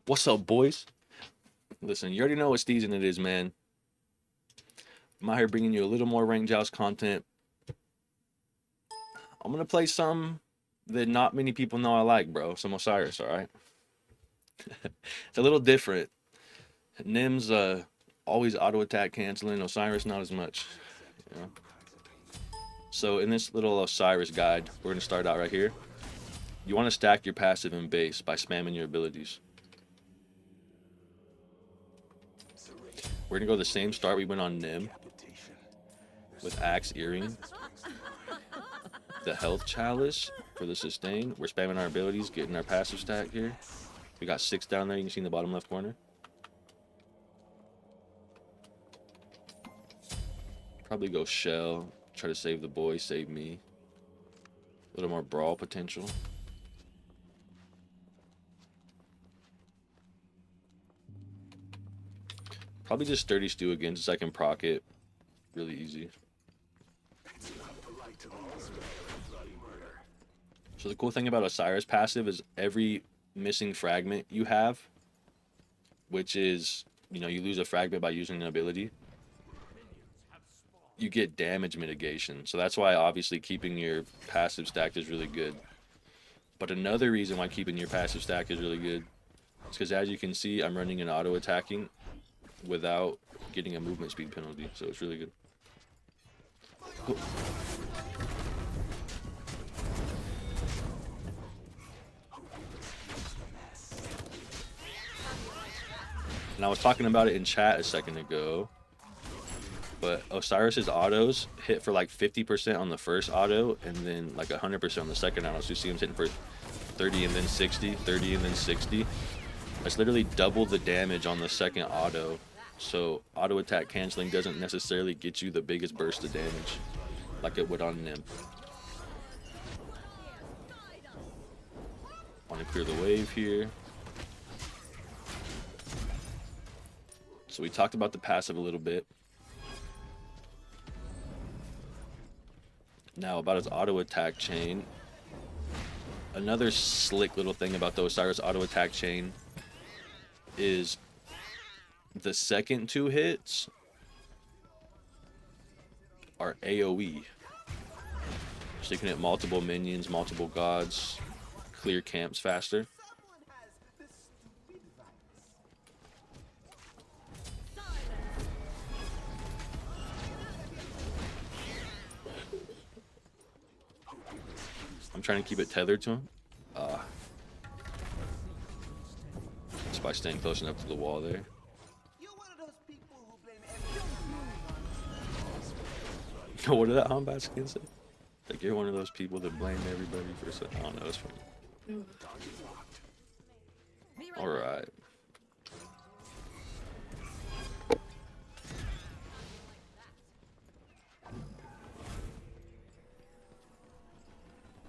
What's up, boys? Listen, you already know what season it is, man. I'm out here bringing you a little more ranked Joust content. I'm gonna play some that not many people know I like, bro. Some Osiris, all right? It's a little different. Nim's always auto attack canceling. Osiris not as much. You know? So in this little Osiris guide, we're gonna start out right here. You want to stack your passive and base by spamming your abilities. We're gonna go the same start we went on Nim with Axe Earring. The health chalice for the sustain. We're spamming our abilities, getting our passive stack here. We got 6 down there, you can see in the bottom left corner. Probably go Shell, try to save the boy, save me. A little more brawl potential. Probably just Sturdy Stew again, so I can proc it. Really easy. So the cool thing about Osiris passive is every missing fragment you have, which is, you know, you lose a fragment by using an ability, you get damage mitigation. So that's why obviously keeping your passive stacked is really good. But another reason why keeping your passive stack is really good is because, as you can see, I'm running an auto attacking without getting a movement speed penalty, so it's really good. Cool. And I was talking about it in chat a second ago, but Osiris's autos hit for like 50% on the first auto and then like 100% on the second auto. So you see him hitting for 30 and then 60, 30 and then 60. That's literally double the damage on the second auto. So auto attack canceling doesn't necessarily get you the biggest burst of damage like it would on Nim. Want to clear the wave here. So we talked about the passive a little bit. Now about his auto attack chain. Another slick little thing about the Osiris auto attack chain is the second 2 hits are AoE. So you can hit multiple minions, multiple gods, clear camps faster. I'm trying to keep it tethered to him. Just by staying close enough to the wall there. What did that Hombat skin say? Like, you're one of those people that blame everybody for something. I don't know, it's funny. Alright.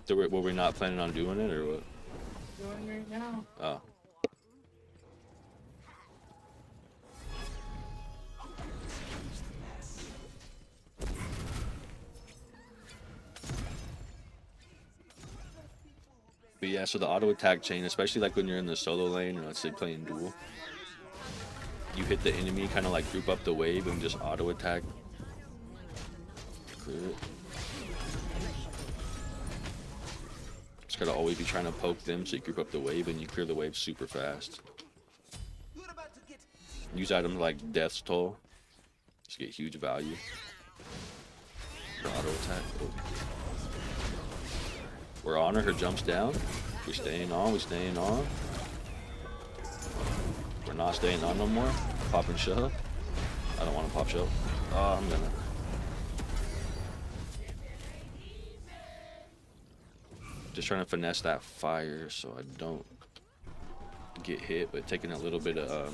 So were we not planning on doing it, or what? Doing right now. Oh. But yeah, so the auto attack chain, especially like when you're in the solo lane, or let's say playing duel, you hit the enemy, kind of like group up the wave and just auto attack. Clear it. Just gotta always be trying to poke them so you group up the wave and you clear the wave super fast. Use items like Death's Toll. Just get huge value. Auto attack. Oh. We're on her, her jumps down. We're staying on, we're staying on. We're not staying on no more. Popping shove. I don't want to pop shove. Oh, I'm gonna. Just trying to finesse that fire so I don't get hit, but taking a little bit of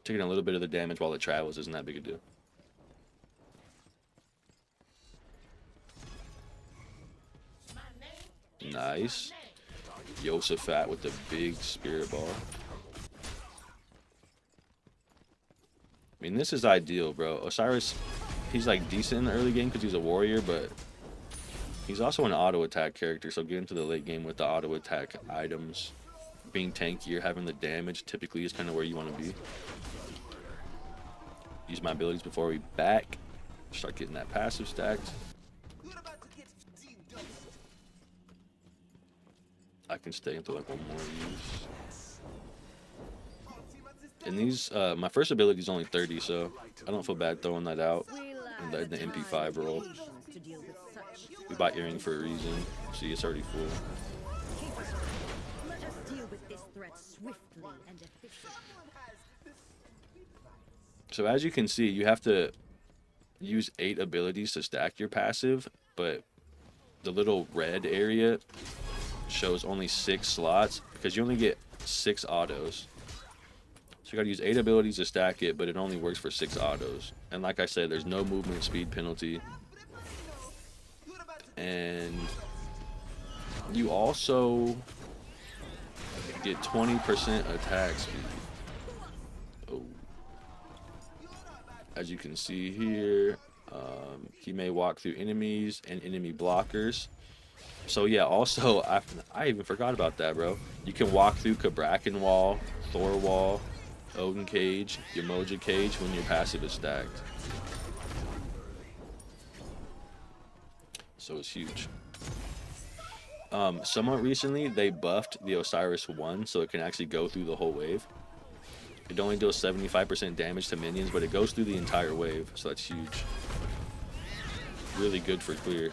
the damage while it travels isn't that big a deal. Nice. Yosafat with the big spirit ball. I mean, this is ideal, bro. Osiris, he's like decent in the early game because he's a warrior, but he's also an auto attack character, so get into the late game with the auto attack items being tanky or having the damage typically is kind of where you want to be. Use my abilities before we back. Start getting that passive stacked. I can stay until like one more use. And these, my first ability is only 30, so I don't feel bad throwing that out in the MP5 roll. We bought earring for a reason. See, it's already full. So as you can see, you have to use 8 abilities to stack your passive, but the little red area shows only 6 slots because you only get 6 autos. So you gotta use 8 abilities to stack it, but it only works for 6 autos. And like I said, there's no movement speed penalty. And you also get 20% attack speed. Oh. As you can see here, he may walk through enemies and enemy blockers. So yeah, also, I even forgot about that, bro. You can walk through Kabrakan Wall, Thor Wall, Odin Cage, Yamoja Cage when your passive is stacked. So it's huge. Somewhat recently, they buffed the Osiris 1 so it can actually go through the whole wave. It only deals 75% damage to minions, but it goes through the entire wave, so that's huge. Really good for clear.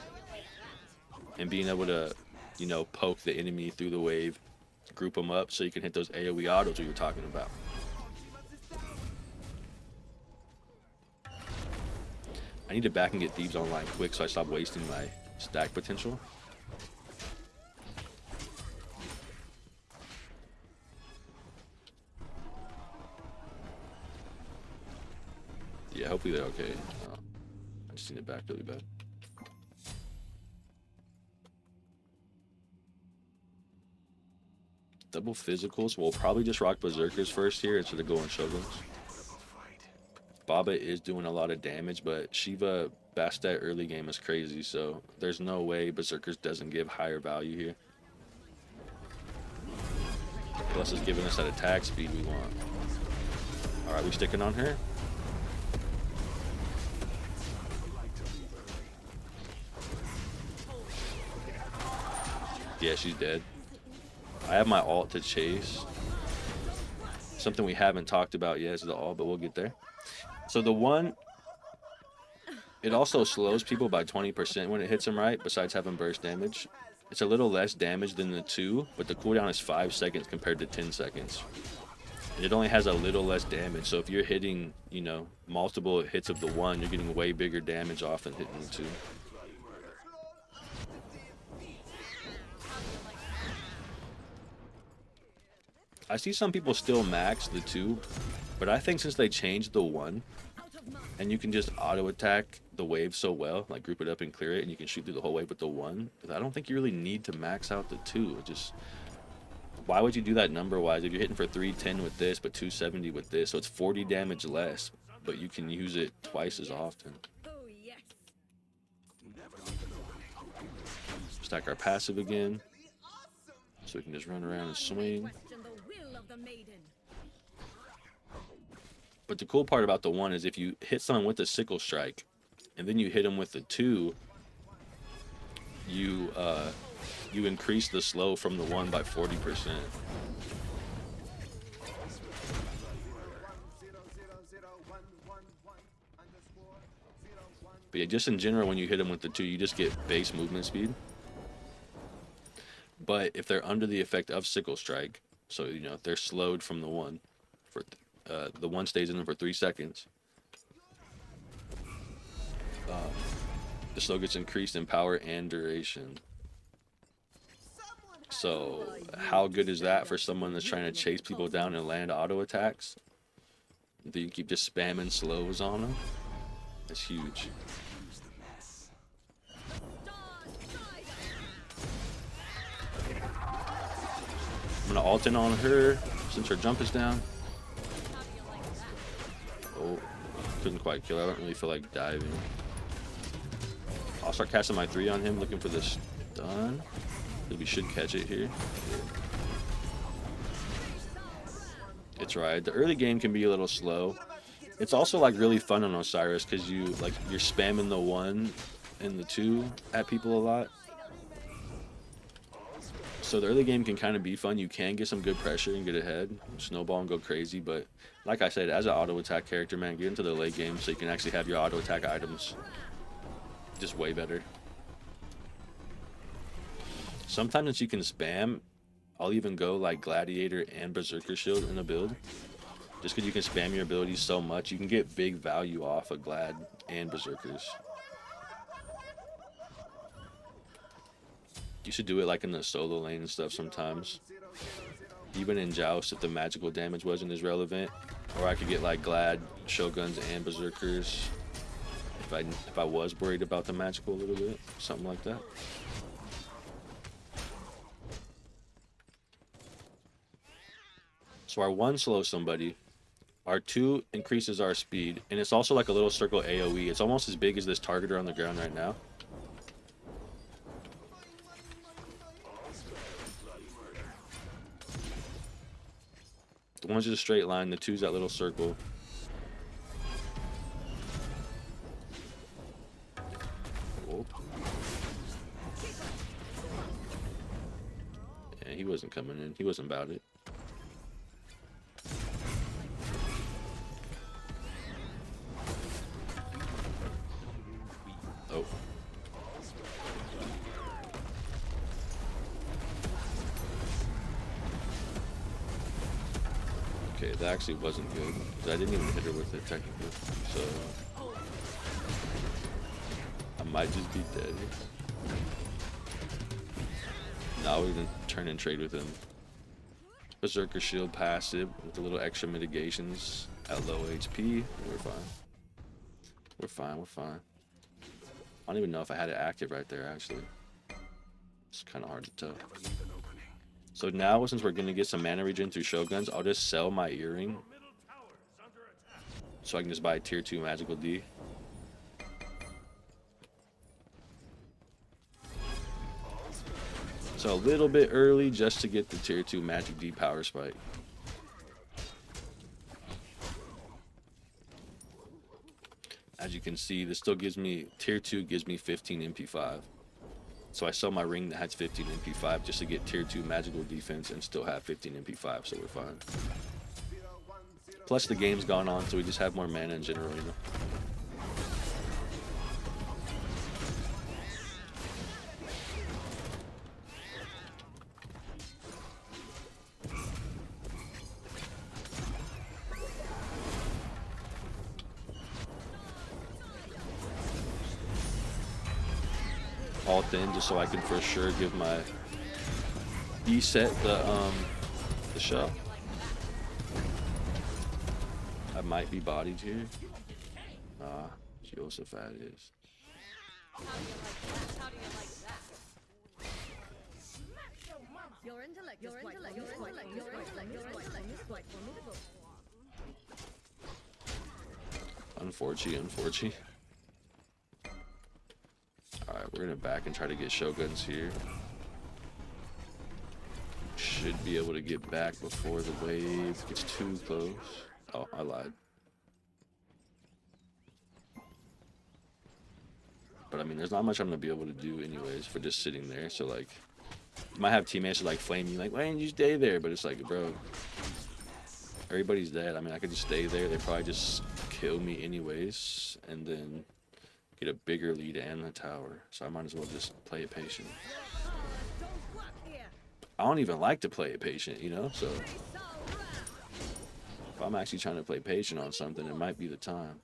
And being able to, you know, poke the enemy through the wave, group them up so you can hit those AoE autos we were talking about. I need to back and get Thieves online quick so I stop wasting my stack potential. Yeah, hopefully they're okay. I just need it back really bad. Double physicals. We'll probably just rock Berserkers first here instead of going Shoguns. Baba is doing a lot of damage, but Shiva Bastet early game is crazy, so there's no way Berserkers doesn't give higher value here. Plus it's giving us that attack speed we want. Alright, we sticking on her? Yeah, she's dead. I have my ult to chase. Something we haven't talked about yet is the ult, but we'll get there. So the 1, it also slows people by 20% when it hits them right, besides having burst damage. It's a little less damage than the 2, but the cooldown is 5 seconds compared to 10 seconds. And it only has a little less damage, so if you're hitting, you know, multiple hits of the 1, you're getting way bigger damage off than hitting the 2. I see some people still max the 2, but I think since they changed the 1, and you can just auto attack the wave so well, like group it up and clear it, and you can shoot through the whole wave with the 1, I don't think you really need to max out the 2. Just, why would you do that number wise if you're hitting for 310 with this, but 270 with this? So it's 40 damage less, but you can use it twice as often. Stack our passive again, so we can just run around and swing. But the cool part about the 1 is if you hit someone with a sickle strike, and then you hit them with the 2, you increase the slow from the 1 by 40%. But yeah, just in general, when you hit them with the 2, you just get base movement speed. But if they're under the effect of sickle strike, so you know they're slowed from the 1, for the 1 stays in them for 3 seconds. The slow gets increased in power and duration. So how good is that for someone that's trying to chase people down and land auto attacks? Do you keep just spamming slows on them? That's huge. I'm gonna ult in on her since her jump is down. Oh, couldn't quite kill her. I don't really feel like diving. I'll start casting my 3 on him, looking for this stun. We should catch it here. It's right. The early game can be a little slow. It's also like really fun on Osiris because you're spamming the 1 and the 2 at people a lot. So the early game can kind of be fun. You can get some good pressure and get ahead, snowball and go crazy. But like I said, as an auto attack character, man, get into the late game so you can actually have your auto attack items just way better. Sometimes you can spam. I'll even go like Gladiator and Berserker Shield in a build. Just because you can spam your abilities so much, you can get big value off of Glad and Berserkers. You should do it like in the solo lane and stuff sometimes. Even in Joust, if the magical damage wasn't as relevant. Or I could get like Glad, Shoguns, and Berserkers. If I was worried about the magical a little bit. Something like that. So our 1 slows somebody. Our 2 increases our speed. And it's also like a little circle AoE. It's almost as big as this targeter on the ground right now. The 1's just a straight line, the 2's that little circle. Whoa. Yeah, he wasn't coming in. He wasn't about it. Oh. Okay, that actually wasn't good. I didn't even hit her with it technically. So I might just be dead. No, we're gonna turn and trade with him. Berserker Shield passive with a little extra mitigations at low HP. We're fine. We're fine, we're fine. I don't even know if I had it active right there, actually. It's kind of hard to tell. So now, since we're going to get some mana regen through Shoguns, I'll just sell my earring. So I can just buy a tier 2 magical D. So a little bit early just to get the tier 2 magic D power spike. As you can see, this still gives me, tier 2 gives me 15 MP5. So I sell my ring that has 15 MP5 just to get tier 2 magical defense and still have 15 MP5, so we're fine. Plus the game's gone on, so we just have more mana in general, you know. All thin just so I can for sure give my E set the shot. I might be bodied here. Jehoshaphat is. Unfortunate. Alright, we're gonna back and try to get Shoguns here. Should be able to get back before the wave gets too close. Oh, I lied. But I mean, there's not much I'm gonna be able to do anyways for just sitting there. So like, you might have teammates who like flame you, like, why didn't you stay there? But it's like, bro, everybody's dead. I mean, I could just stay there. They probably just kill me anyways, and then get a bigger lead and the tower. So I might as well just play it patient. I don't even like to play it patient, you know? So if I'm actually trying to play patient on something, it might be the time.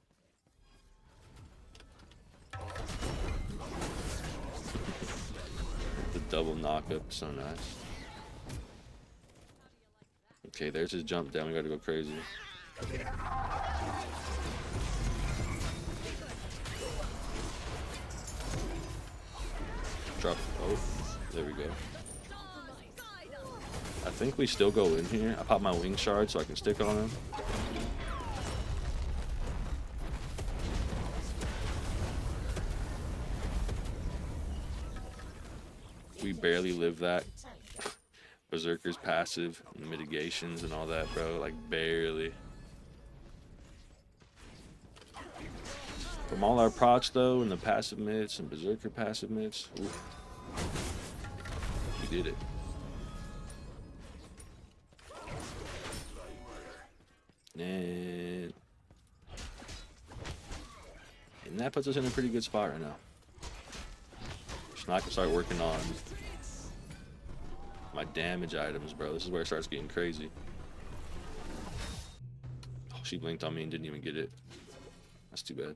The double knockup, so nice. Okay, there's his jump down. We gotta go crazy. Drop. Oh, there we go. I think we still go in here. I pop my wing shard so I can stick on him. We barely live that. Berserker's passive, and mitigations and all that, bro. Like, barely. From all our procs, though, and the passive mids and Berserker passive mids, ooh, we did it. And that puts us in a pretty good spot right now. So now I can start working on my damage items, bro. This is where it starts getting crazy. Oh, she blinked on me and didn't even get it. That's too bad.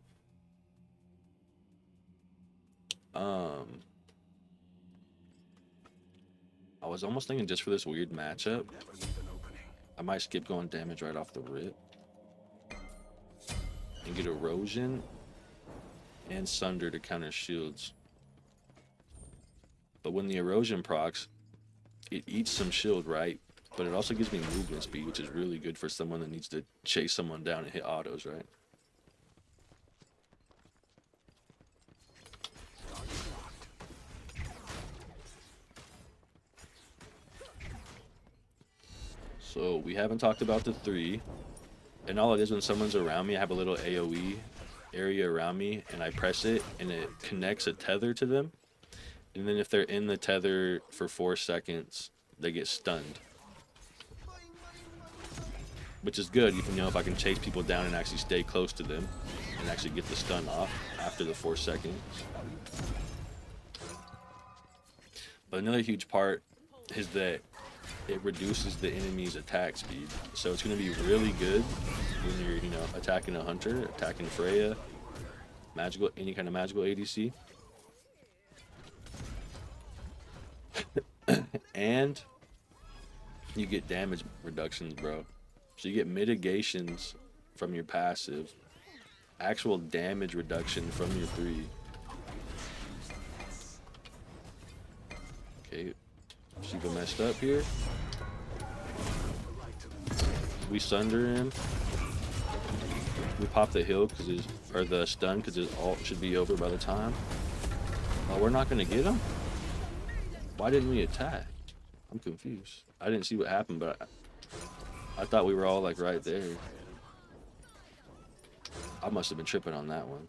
I was almost thinking just for this weird matchup, I might skip going damage right off the rip and get erosion and sunder to counter shields. But when the erosion procs, it eats some shield, right? But it also gives me movement speed, which is really good for someone that needs to chase someone down and hit autos, right? So we haven't talked about the 3. And all it is, when someone's around me, I have a little AoE area around me, and I press it, and it connects a tether to them. And then if they're in the tether for 4 seconds, they get stunned. Which is good, even if I can chase people down and actually stay close to them and actually get the stun off after the 4 seconds. But another huge part is that it reduces the enemy's attack speed. So it's going to be really good when you're, attacking a hunter, attacking Freya, any kind of magical ADC. And you get damage reductions, bro. So you get mitigations from your passive, actual damage reduction from your 3. Okay, Shiva messed up here. We sunder him. We pop the heal or the stun because his ult should be over by the time. Oh, we're not gonna get him? Why didn't we attack? I'm confused. I didn't see what happened, but I thought we were all like right there. I must have been tripping on that one.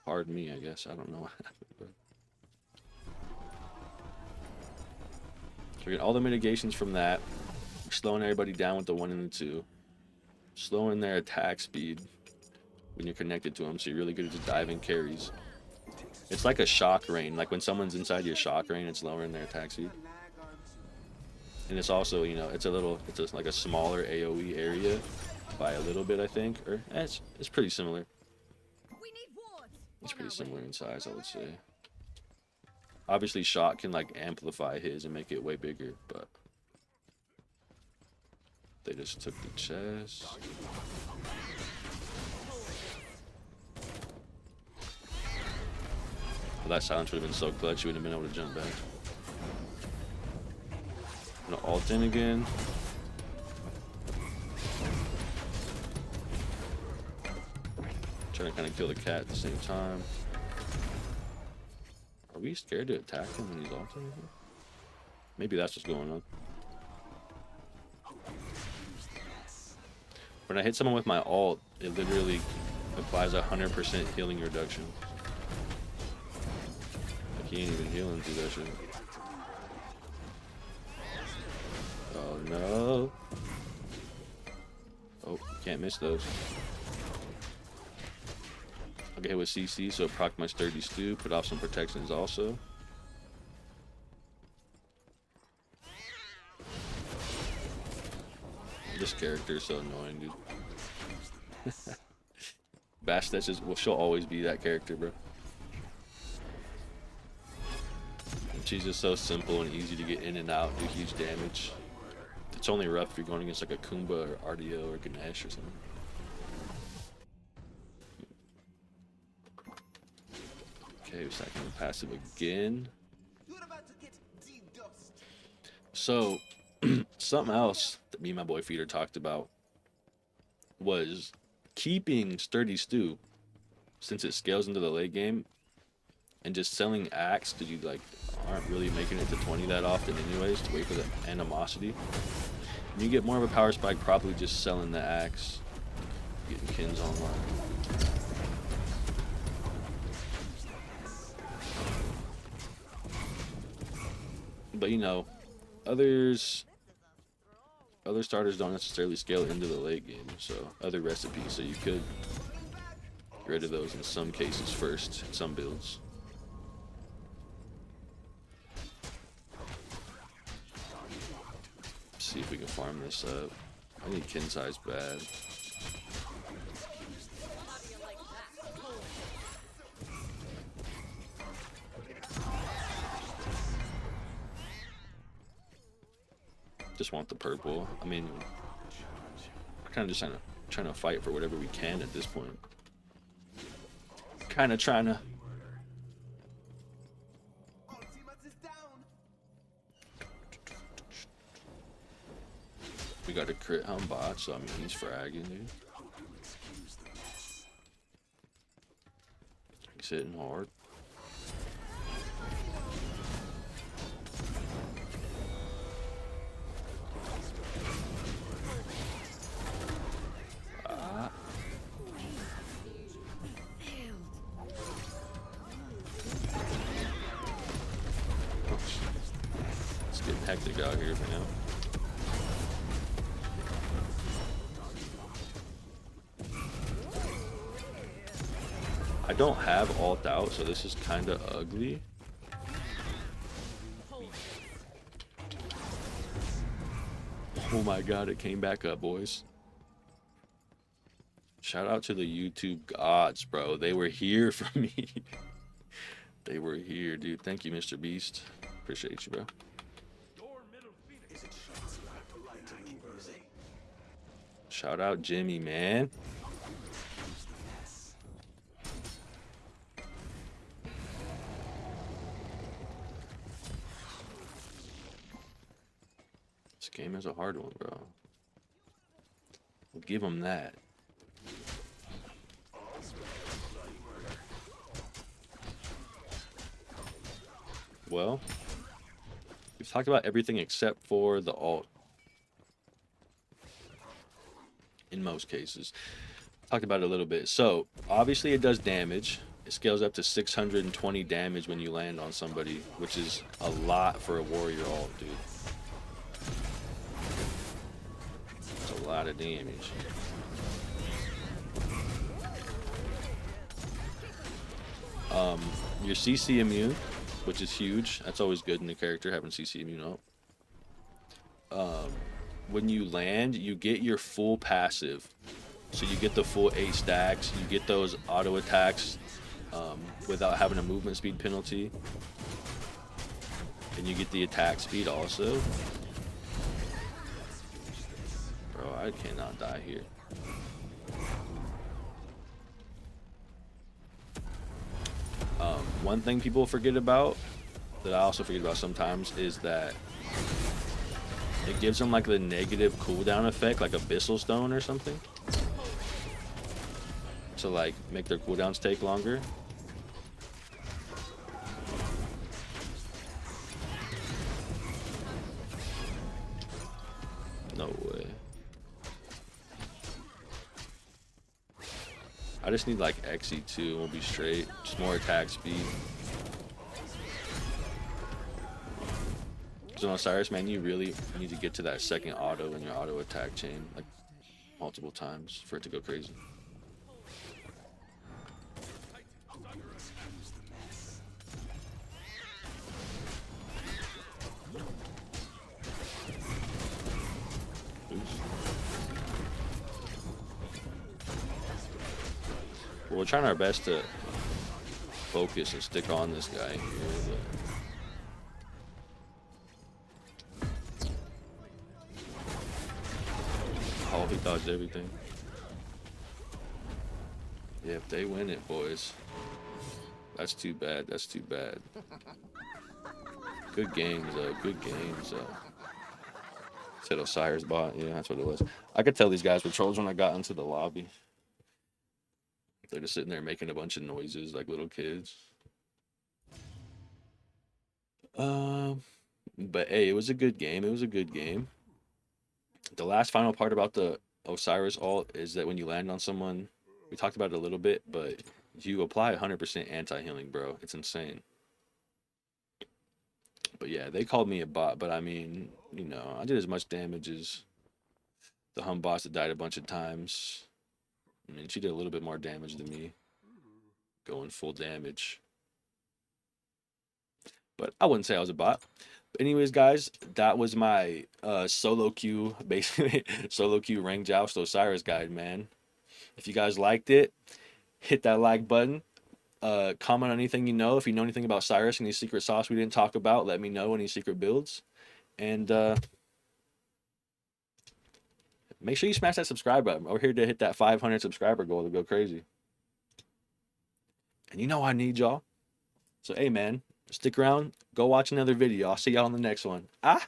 Pardon me, I guess. I don't know what happened. But... So we get all the mitigations from that. We're slowing everybody down with the 1 and the 2. Slowing their attack speed when you're connected to them, so you're really good at just diving carries. It's like a shock rain. Like when someone's inside your shock rain, it's lowering their attack speed. And it's also, it's like a smaller AoE area by a little bit, I think. Or it's pretty similar. It's pretty similar in size, I would say. Obviously, shock can like amplify his and make it way bigger, but they just took the chest. Well, that silence would have been so clutch, you wouldn't have been able to jump back. I'm gonna ult in again. Trying to kind of kill the cat at the same time. Are we scared to attack him when he's ulting? Maybe that's what's going on. When I hit someone with my ult, it literally applies 100% healing reduction. Like he ain't even healing through that shit. Oh no. Oh, can't miss those. I'll get hit with CC, so proc my sturdy stew, put off some protections also. This character is so annoying, dude. Bash, she'll always be that character, bro. And she's just so simple and easy to get in and out, do huge damage. It's only rough if you're going against like a Kumba or RDO or Ganesh or something. Okay, we're stacking the passive again. So, something else that me and my boy Feeder talked about was keeping Sturdy Stew, since it scales into the late game, and just selling Axe to do like aren't really making it to 20 that often anyways to wait for the animosity. And you get more of a power spike probably just selling the axe, getting kins online. But you know, other starters don't necessarily scale into the late game, so other recipes, so you could get rid of those in some cases first, in some builds. See if we can farm this up. I need kin size bad. Just want the purple. I mean, we're kind of just trying to fight for whatever we can at this point. Kind of trying to. We got a crit on bot, so I mean he's fragging, dude. He's hitting hard. It's getting hectic out here for now. I don't have alt out, so this is kind of ugly. Oh my god, it came back up, boys. Shout out to the YouTube gods, bro. They were here for me. They were here, dude. Thank you, Mr. Beast. Appreciate you, bro. Shout out Jimmy, man. This game is a hard one, bro. We'll give him that. Well, we've talked about everything except for the alt. In most cases. Talked about it a little bit. So, obviously it does damage. It scales up to 620 damage when you land on somebody, which is a lot for a warrior alt, dude. It's a lot of damage. Your CC immune, which is huge. That's always good in the character, having CC immune up. When you land, you get your full passive. So you get the full 8 stacks. You get those auto attacks without having a movement speed penalty. And you get the attack speed also. Bro, I cannot die here. One thing people forget about, that I also forget about sometimes, is that it gives them like the negative cooldown effect, like Abyssal Stone or something, to like make their cooldowns take longer. No way. I just need like XE2 and we'll be straight. Just more attack speed. So Osiris, man, you really need to get to that second auto in your auto attack chain, like multiple times for it to go crazy. Well, we're trying our best to focus and stick on this guy here, but oh, he dodged everything. Yeah, if they win it, boys. That's too bad. That's too bad. Good games, though. Good games, though. Said Osiris bot. Yeah, that's what it was. I could tell these guys were trolls when I got into the lobby. They're just sitting there making a bunch of noises like little kids. But hey, it was a good game. It was a good game. The last final part about the Osiris ult is that when you land on someone, we talked about it a little bit, but you apply 100% anti-healing, bro. It's insane. But yeah, they called me a bot, but I mean, you know, I did as much damage as the hum boss that died a bunch of times. I mean, she did a little bit more damage than me, going full damage. But I wouldn't say I was a bot. But anyways, guys, that was my solo queue, basically solo queue rank joust Osiris guide, man. If you guys liked it, hit that like button. Comment on anything you know. If you know anything about Cyrus, any secret sauce we didn't talk about, let me know. Any secret builds. And make sure you smash that subscribe button. We're here to hit that 500 subscriber goal to go crazy. And you know I need y'all. So, hey, man, stick around. Go watch another video. I'll see y'all on the next one. Ah!